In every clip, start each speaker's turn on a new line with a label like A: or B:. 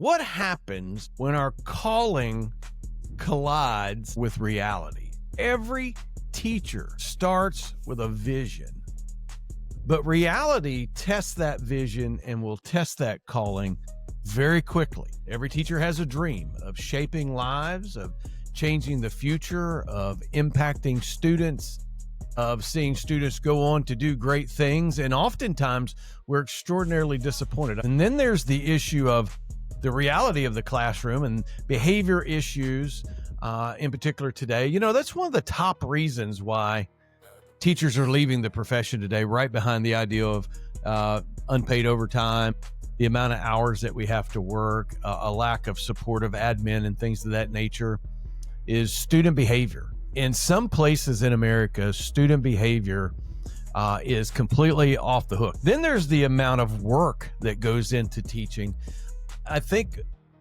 A: What happens when our calling collides with reality? Every teacher starts with a vision, but reality tests that vision and will test that calling very quickly. Every teacher has a dream of shaping lives, of changing the future, of impacting students, of seeing students go on to do great things. And oftentimes we're extraordinarily disappointed. And then there's the issue of the reality of the classroom and behavior issues, in particular today. You know, that's one of the top reasons why teachers are leaving the profession today, right behind the idea of unpaid overtime, the amount of hours that we have to work, a lack of supportive admin and things of that nature, is student behavior. In some places in America, student behavior is completely off the hook. Then there's the amount of work that goes into teaching. I think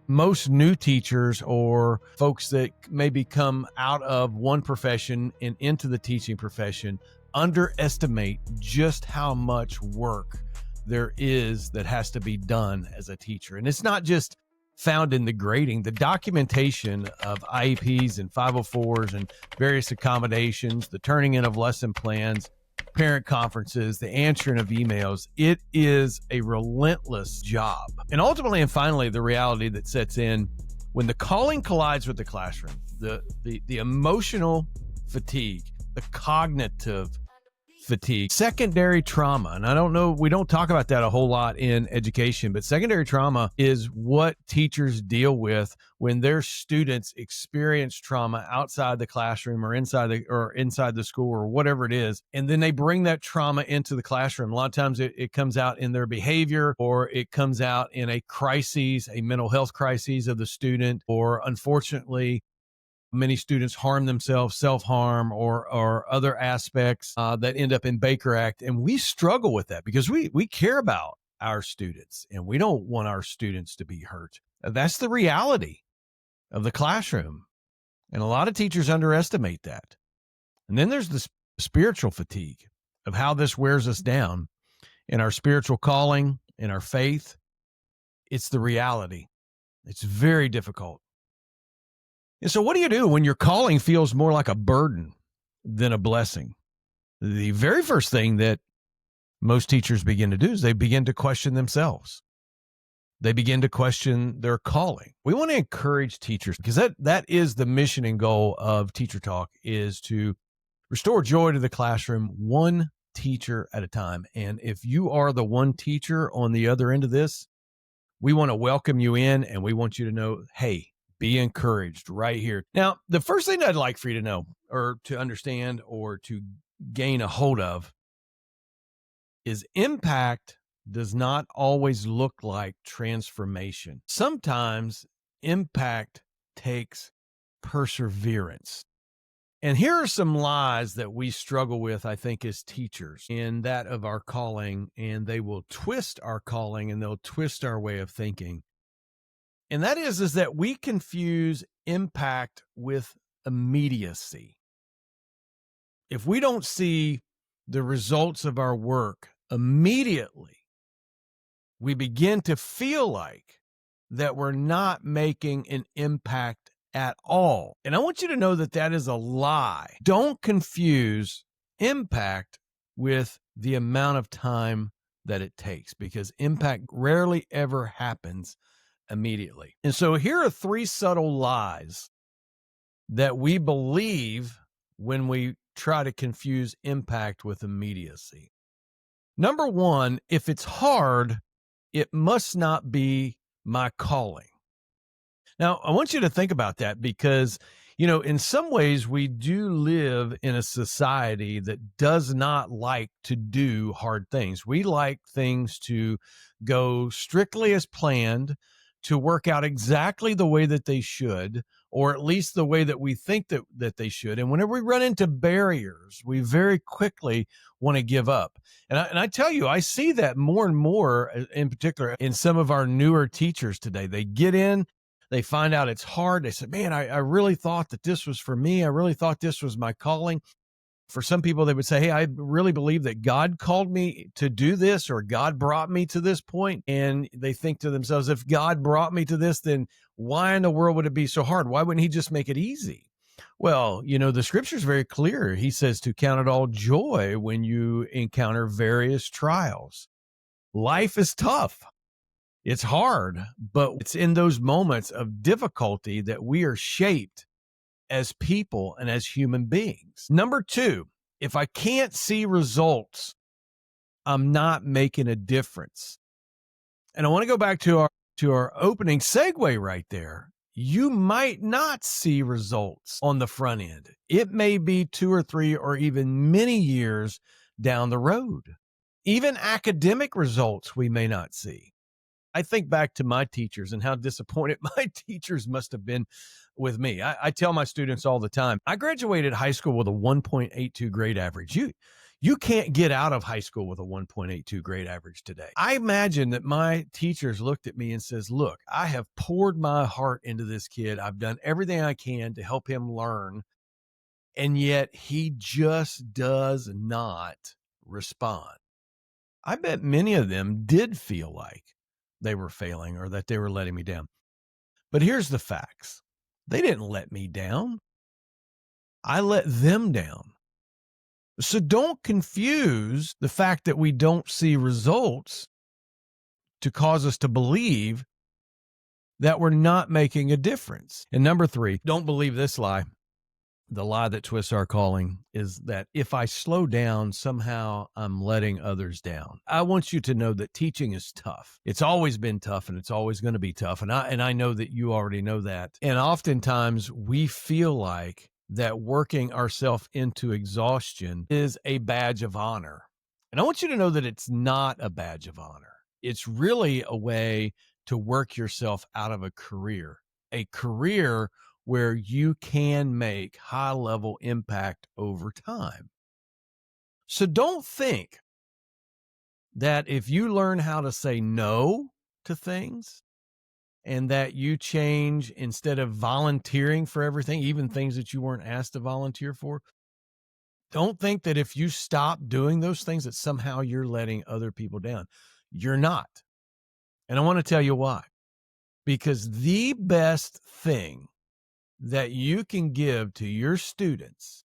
A: most new teachers or folks that maybe come out of one profession and into the teaching profession underestimate just how much work there is that has to be done as a teacher. And it's not just found in the grading, the documentation of IEPs and 504s and various accommodations, the turning in of lesson plans, parent conferences, the answering of emails. It is a relentless job. And ultimately and finally, the reality that sets in when the calling collides with the classroom, the emotional fatigue, the cognitive fatigue, secondary trauma. And I don't know, we don't talk about that a whole lot in education, but secondary trauma is what teachers deal with when their students experience trauma outside the classroom or inside the school or whatever it is. And then they bring that trauma into the classroom. A lot of times it comes out in their behavior, or it comes out in a crisis, a mental health crisis of the student, or unfortunately, many students harm themselves, self-harm, or other aspects that end up in Baker Act. And we struggle with that because we care about our students and we don't want our students to be hurt. That's the reality of the classroom. And a lot of teachers underestimate that. And then there's the spiritual fatigue of how this wears us down in our spiritual calling, in our faith. It's the reality. It's very difficult. And so what do you do when your calling feels more like a burden than a blessing? The very first thing that most teachers begin to do is they begin to question themselves. They begin to question their calling. We want to encourage teachers, because that is the mission and goal of Teacher Talk, is to restore joy to the classroom one teacher at a time. And if you are the one teacher on the other end of this, we want to welcome you in, and we want you to know, hey, be encouraged right here. Now, the first thing I'd like for you to know, or to understand, or to gain a hold of, is impact does not always look like transformation. Sometimes impact takes perseverance. And here are some lies that we struggle with, I think, as teachers, in that of our calling, and they will twist our calling and they'll twist our way of thinking. And that is that we confuse impact with immediacy. If we don't see the results of our work immediately, we begin to feel like that we're not making an impact at all. And I want you to know that that is a lie. Don't confuse impact with the amount of time that it takes, because impact rarely ever happens immediately. And so here are 3 subtle lies that we believe when we try to confuse impact with immediacy. Number 1, if it's hard, it must not be my calling. Now, I want you to think about that, because, you know, in some ways we do live in a society that does not like to do hard things. We like things to go strictly as planned, to work out exactly the way that they should, or at least the way that we think that they should. And whenever we run into barriers, we very quickly want to give up. And I tell you, I see that more and more, in particular in some of our newer teachers today. They get in, they find out it's hard. They say, man, I really thought that this was for me. I really thought this was my calling. For some people, they would say, hey, I really believe that God called me to do this, or God brought me to this point. And they think to themselves, if God brought me to this, then why in the world would it be so hard? Why wouldn't he just make it easy? Well, the scripture is very clear. He says to count it all joy when you encounter various trials. Life is tough. It's hard, but it's in those moments of difficulty that we are shaped as people and as human beings. Number 2, if I can't see results, I'm not making a difference. And I want to go back to our opening segue right there. You might not see results on the front end. It may be 2 or 3 or even many years down the road. Even academic results we may not see. I think back to my teachers and how disappointed my teachers must have been with me. I tell my students all the time, I graduated high school with a 1.82 grade average. You can't get out of high school with a 1.82 grade average today. I imagine that my teachers looked at me and says, look, I have poured my heart into this kid. I've done everything I can to help him learn. And yet he just does not respond. I bet many of them did feel like they were failing or that they were letting me down. But here's the facts. They didn't let me down. I let them down. So don't confuse the fact that we don't see results to cause us to believe that we're not making a difference. And number 3, don't believe this lie. The lie that twists our calling is that if I slow down, somehow I'm letting others down. I want you to know that teaching is tough. It's always been tough, and it's always going to be tough. And I know that you already know that. And oftentimes we feel like that working ourselves into exhaustion is a badge of honor. And I want you to know that it's not a badge of honor. It's really a way to work yourself out of a career where you can make high-level impact over time. So don't think that if you learn how to say no to things and that you change instead of volunteering for everything, even things that you weren't asked to volunteer for, don't think that if you stop doing those things that somehow you're letting other people down. You're not. And I want to tell you why. Because the best thing that you can give to your students,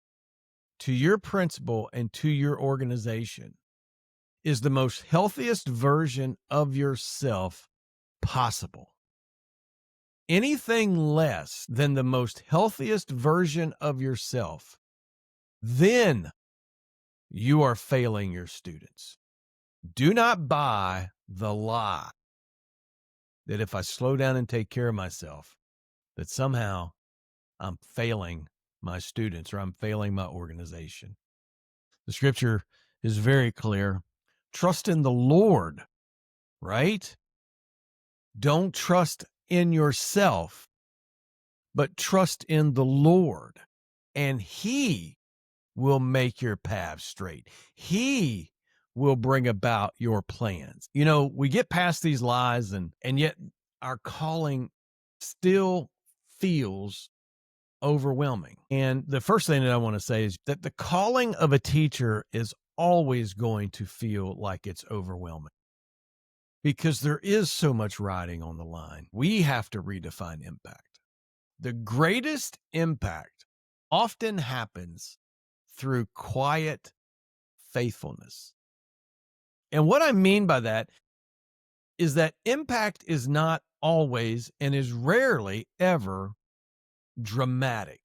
A: to your principal, and to your organization is the most healthiest version of yourself possible. Anything less than the most healthiest version of yourself, then you are failing your students. Do not buy the lie that if I slow down and take care of myself, that somehow I'm failing my students or I'm failing my organization. The scripture is very clear. Trust in the Lord, right? Don't trust in yourself, but trust in the Lord, and He will make your path straight. He will bring about your plans. We get past these lies and yet our calling still feels overwhelming. And the first thing that I want to say is that the calling of a teacher is always going to feel like it's overwhelming because there is so much riding on the line. We have to redefine impact. The greatest impact often happens through quiet faithfulness. And what I mean by that is that impact is not always and is rarely ever dramatic.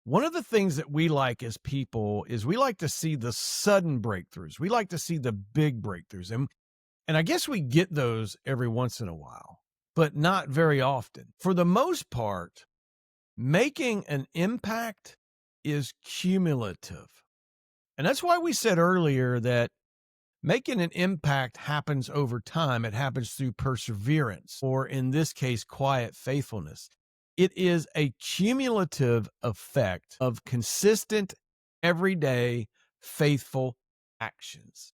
A: One of the things that we like as people is we like to see the sudden breakthroughs. We like to see the big breakthroughs. And I guess we get those every once in a while, but not very often. For the most part, making an impact is cumulative. And that's why we said earlier that making an impact happens over time. It happens through perseverance, or in this case, quiet faithfulness. It is a cumulative effect of consistent, everyday, faithful actions,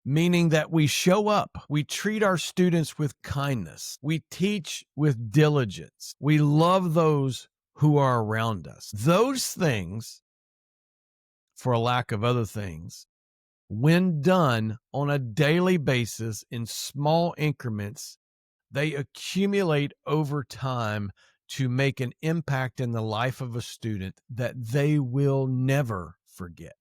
A: meaning that we show up, we treat our students with kindness, we teach with diligence, we love those who are around us. Those things for a lack of other things, when done on a daily basis in small increments, they accumulate over time to make an impact in the life of a student that they will never forget.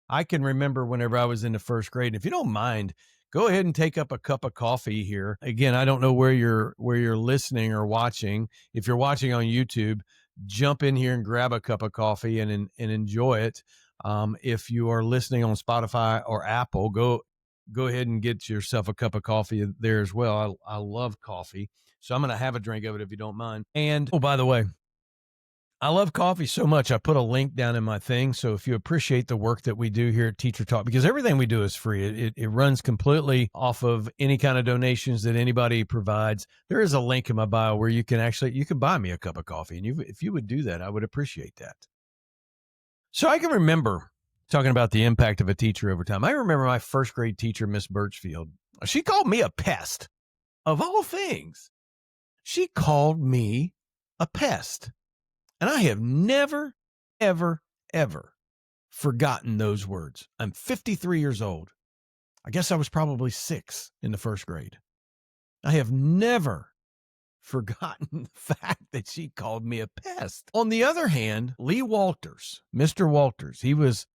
A: I can remember whenever I was in the first grade, and if you don't mind, go ahead and take up a cup of coffee here. Again, I don't know where you're listening or watching. If you're watching on YouTube, jump in here and grab a cup of coffee and enjoy it. If you are listening on Spotify or Apple, go ahead and get yourself a cup of coffee there as well. I love coffee, so I'm going to have a drink of it if you don't mind. And oh, by the way, I love coffee so much, I put a link down in my thing. So if you appreciate the work that we do here at Teacher Talk, because everything we do is free, it runs completely off of any kind of donations that anybody provides. There is a link in my bio where you can buy me a cup of coffee. And if you would do that, I would appreciate that. So I can remember talking about the impact of a teacher over time. I remember my first grade teacher, Miss Birchfield. She called me a pest. Of all things, she called me a pest. And I have never, ever, ever forgotten those words. I'm 53 years old. I guess I was probably 6 in the first grade. I have never forgotten the fact that she called me a pest. On the other hand, Lee Walters, Mr. Walters, he was,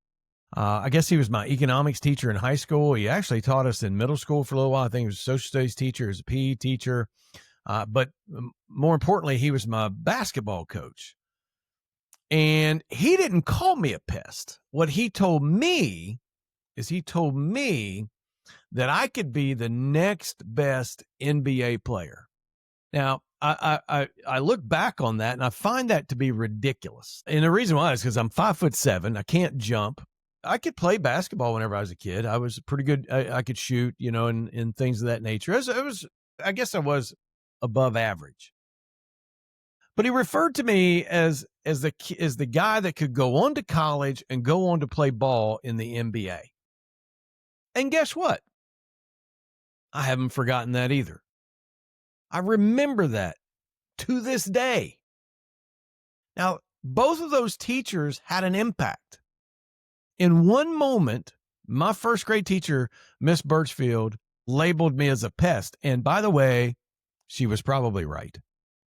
A: I guess he was my economics teacher in high school. He actually taught us in middle school for a little while. I think he was a social studies teacher, he was a PE teacher. But more importantly, he was my basketball coach. And he didn't call me a pest. What he told me is that I could be the next best NBA player. Now, I look back on that and I find that to be ridiculous. And the reason why is because I'm 5'7". I can't jump. I could play basketball whenever I was a kid. I was pretty good. I could shoot, and things of that nature. I guess I was above average. But he referred to me as the guy that could go on to college and go on to play ball in the NBA. And guess what? I haven't forgotten that either. I remember that to this day. Now, both of those teachers had an impact. In one moment, my first grade teacher, Miss Birchfield, labeled me as a pest. And by the way, she was probably right.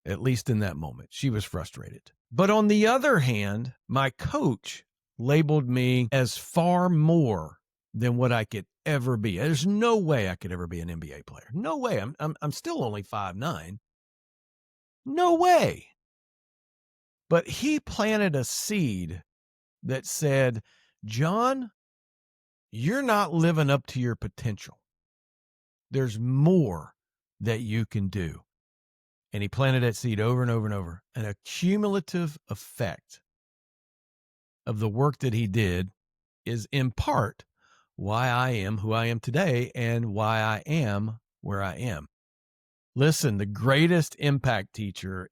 A: At least in that moment, she was frustrated. But on the other hand, my coach labeled me as far more than what I could ever be. There's no way I could ever be an NBA player. No way. I'm still only 5'9". No way. But he planted a seed that said, John, you're not living up to your potential. There's more that you can do. And he planted that seed over and over and over. An accumulative effect of the work that he did is in part why I am who I am today and why I am where I am. Listen, the greatest impact teacher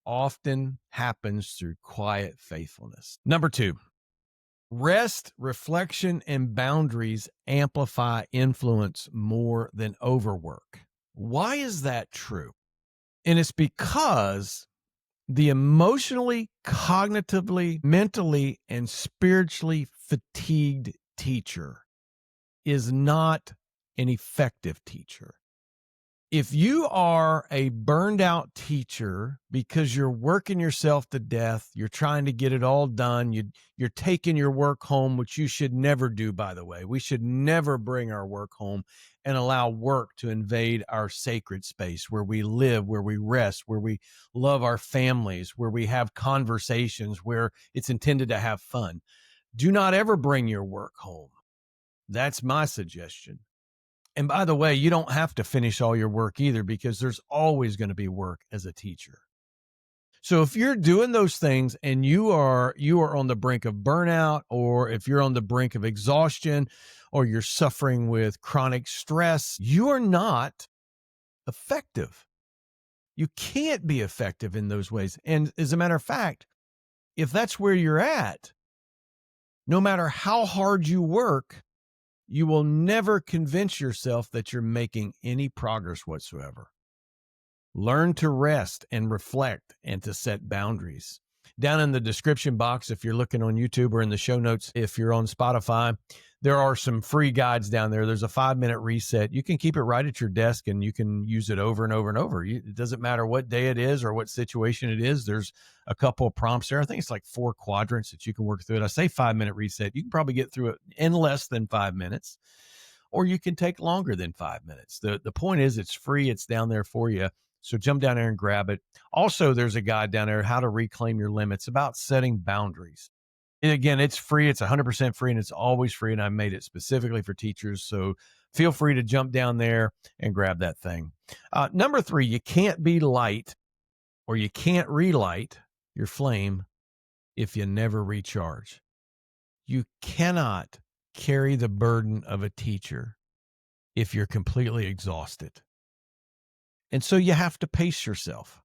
A: often happens through quiet faithfulness. Number 2, rest, reflection, and boundaries amplify influence more than overwork. Why is that true? And it's because the emotionally, cognitively, mentally, and spiritually fatigued teacher is not an effective teacher. If you are a burned out teacher because you're working yourself to death, you're trying to get it all done, you're taking your work home, which you should never do, by the way. We should never bring our work home and allow work to invade our sacred space where we live, where we rest, where we love our families, where we have conversations, where it's intended to have fun. Do not ever bring your work home. That's my suggestion. And by the way, you don't have to finish all your work either, because there's always going to be work as a teacher. So if you're doing those things and you are on the brink of burnout, or if you're on the brink of exhaustion, or you're suffering with chronic stress, you are not effective. You can't be effective in those ways. And as a matter of fact, if that's where you're at, no matter how hard you work, you will never convince yourself that you're making any progress whatsoever. Learn to rest and reflect and to set boundaries. Down in the description box, if you're looking on YouTube, or in the show notes, if you're on Spotify, there are some free guides down there. There's a 5-minute reset. You can keep it right at your desk and you can use it over and over and over. It doesn't matter what day it is or what situation it is. There's a couple of prompts there. I think it's like 4 quadrants that you can work through it. I say 5-minute reset. You can probably get through it in less than 5 minutes, or you can take longer than 5 minutes. The point is, it's free. It's down there for you. So jump down there and grab it. Also, there's a guide down there, How to Reclaim Your Limits, about setting boundaries. And again, it's free. It's 100% free, and it's always free. And I made it specifically for teachers. So feel free to jump down there and grab that thing. Number 3, you can't be light, or you can't relight your flame if you never recharge. You cannot carry the burden of a teacher if you're completely exhausted. And so you have to pace yourself.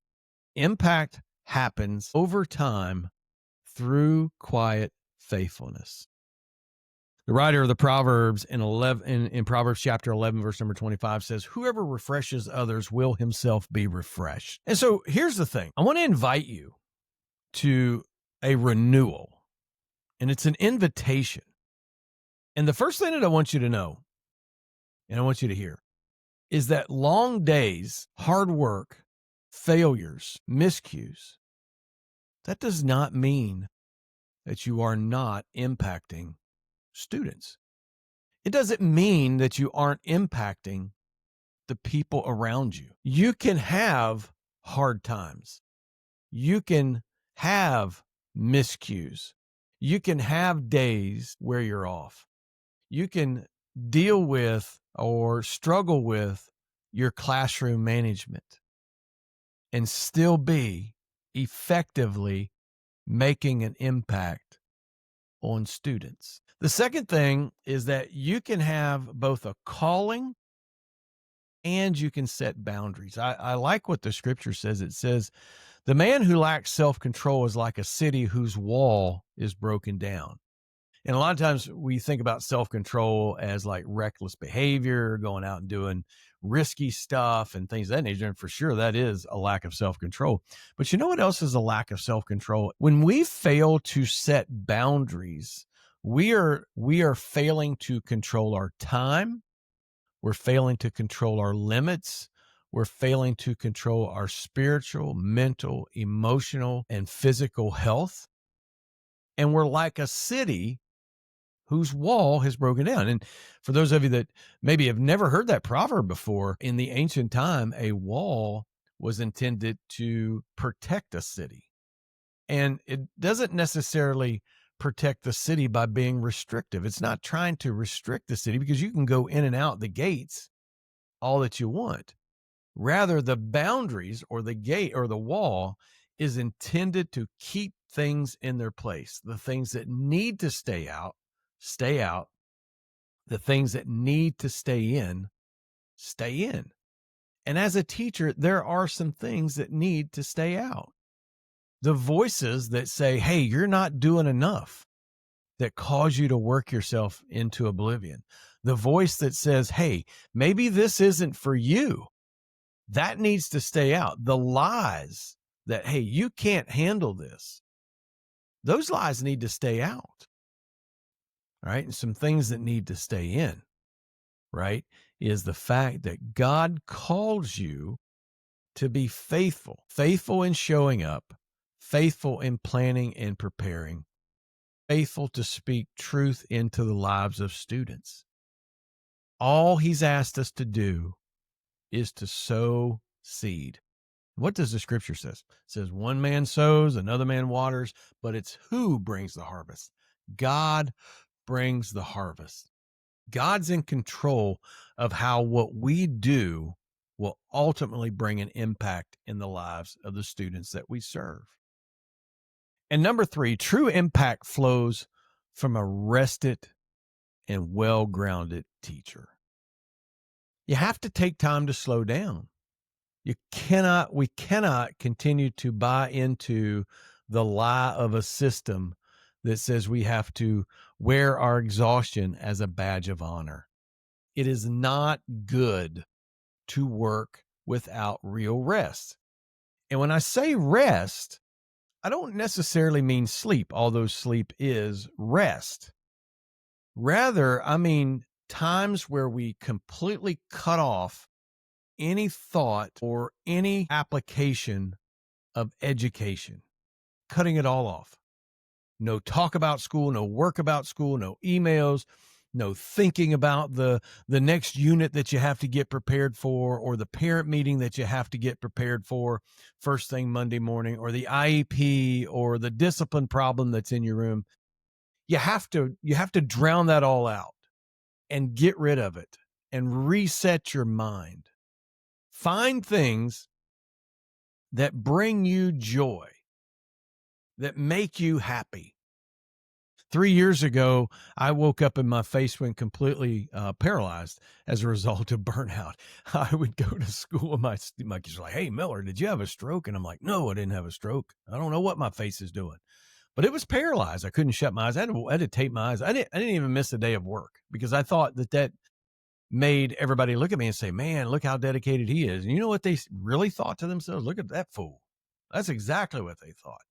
A: Impact happens over time through quiet faithfulness. The writer of the Proverbs in Proverbs chapter 11, verse number 25 says, whoever refreshes others will himself be refreshed. And so here's the thing. I want to invite you to a renewal, and it's an invitation. And the first thing that I want you to know, and I want you to hear, is that long days, hard work, failures, miscues, that does not mean that you are not impacting students. It doesn't mean that you aren't impacting the people around you. You can have hard times. You can have miscues. You can have days where you're off. You can deal with or struggle with your classroom management and still be effectively making an impact on students. The second thing is that you can have both a calling and you can set boundaries. I like what the scripture says. It says, the man who lacks self-control is like a city whose wall is broken down. And a lot of times we think about self-control as like reckless behavior, going out and doing risky stuff and things of that nature. And for sure, that is a lack of self-control. But you know what else is a lack of self-control? When we fail to set boundaries, we are failing to control our time. We're failing to control our limits. We're failing to control our spiritual, mental, emotional, and physical health. And we're like a city whose wall has broken down. And for those of you that maybe have never heard that proverb before, in the ancient time, a wall was intended to protect a city. And it doesn't necessarily protect the city by being restrictive. It's not trying to restrict the city, because you can go in and out the gates all that you want. Rather, the boundaries or the gate or the wall is intended to keep things in their place. The things that need to stay out. The things that need to stay in. And as a teacher, there are some things that need to stay out. The voices that say, hey, you're not doing enough, that cause you to work yourself into oblivion. The voice that says, hey, maybe this isn't for you, that needs to stay out. The lies that, hey, you can't handle this, those lies need to stay out. All right. And some things that need to stay in, right, is the fact that God calls you to be faithful in showing up, faithful in planning and preparing, faithful to speak truth into the lives of students. All he's asked us to do is to sow seed. What does the scripture says? It says one man sows, another man waters, but it's who brings the harvest? God brings the harvest. God's in control of how what we do will ultimately bring an impact in the lives of the students that we serve. And number 3, true impact flows from a rested and well-grounded teacher. You have to take time to slow down. We cannot continue to buy into the lie of a system that says we have to wear our exhaustion as a badge of honor. It is not good to work without real rest. And when I say rest, I don't necessarily mean sleep, although sleep is rest. Rather, I mean times where we completely cut off any thought or any application of education, cutting it all off. No talk about school, no work about school, no emails, no thinking about the next unit that you have to get prepared for, or the parent meeting that you have to get prepared for first thing Monday morning, or the IEP, or the discipline problem that's in your room. You have to drown that all out and get rid of it and reset your mind. Find things that bring you joy, that make you happy. 3 years ago, I woke up and my face went completely paralyzed as a result of burnout. I would go to school and my kids were like, "Hey, Miller, did you have a stroke?" And I'm like, "No, I didn't have a stroke. I don't know what my face is doing." But it was paralyzed. I couldn't shut my eyes. I had to tape my eyes. I didn't even miss a day of work because I thought that made everybody look at me and say, "Man, look how dedicated he is." And you know what they really thought to themselves? "Look at that fool." That's exactly what they thought.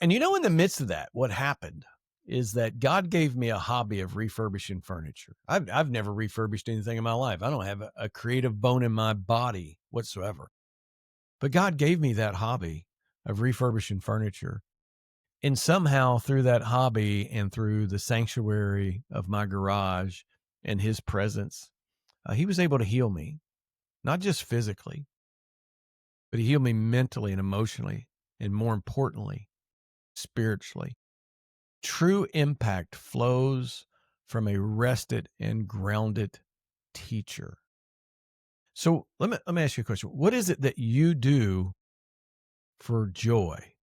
A: And in the midst of that, what happened is that God gave me a hobby of refurbishing furniture. I've never refurbished anything in my life. I don't have a creative bone in my body whatsoever. But God gave me that hobby of refurbishing furniture. And somehow through that hobby and through the sanctuary of my garage and his presence, he was able to heal me, not just physically, but he healed me mentally and emotionally, and more importantly, spiritually. True impact flows from a rested and grounded teacher. So let me ask you a question. What is it that you do for joy,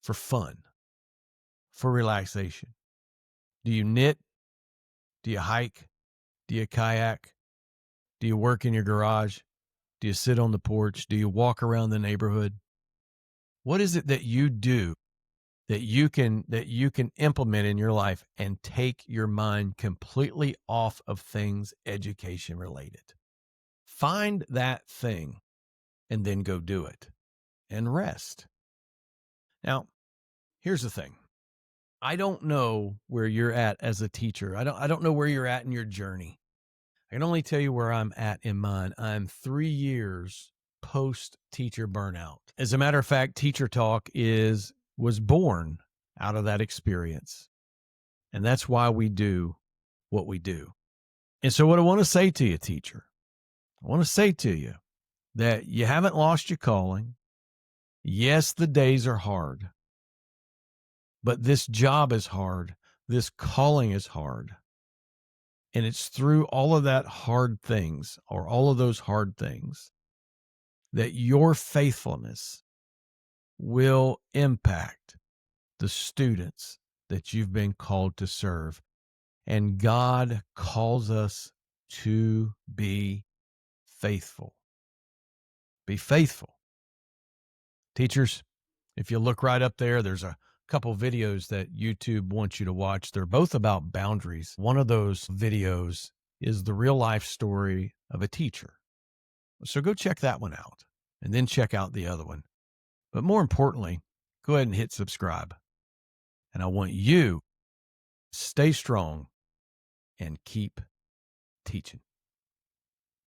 A: for fun, for relaxation? Do you knit? Do you hike? Do you kayak? Do you work in your garage? Do you sit on the porch? Do you walk around the neighborhood? What is it that you do that you can implement in your life and take your mind completely off of things education related? Find that thing and then go do it and rest. Now, here's the thing. I don't know where you're at as a teacher. I don't know where you're at in your journey. I can only tell you where I'm at in mine. I'm 3 years post teacher burnout. As a matter of fact, Teacher Talk was born out of that experience. And that's why we do what we do. And so what I want to say to you, teacher, I want to say to you that you haven't lost your calling. Yes, the days are hard, but this job is hard. This calling is hard. And it's through all of that hard things, or all of those hard things, that your faithfulness will impact the students that you've been called to serve. And God calls us to be faithful. Be faithful. Teachers, if you look right up there, there's a couple videos that YouTube wants you to watch. They're both about boundaries. One of those videos is the real life story of a teacher. So go check that one out and then check out the other one. But more importantly, go ahead and hit subscribe. And I want you to stay strong and keep teaching.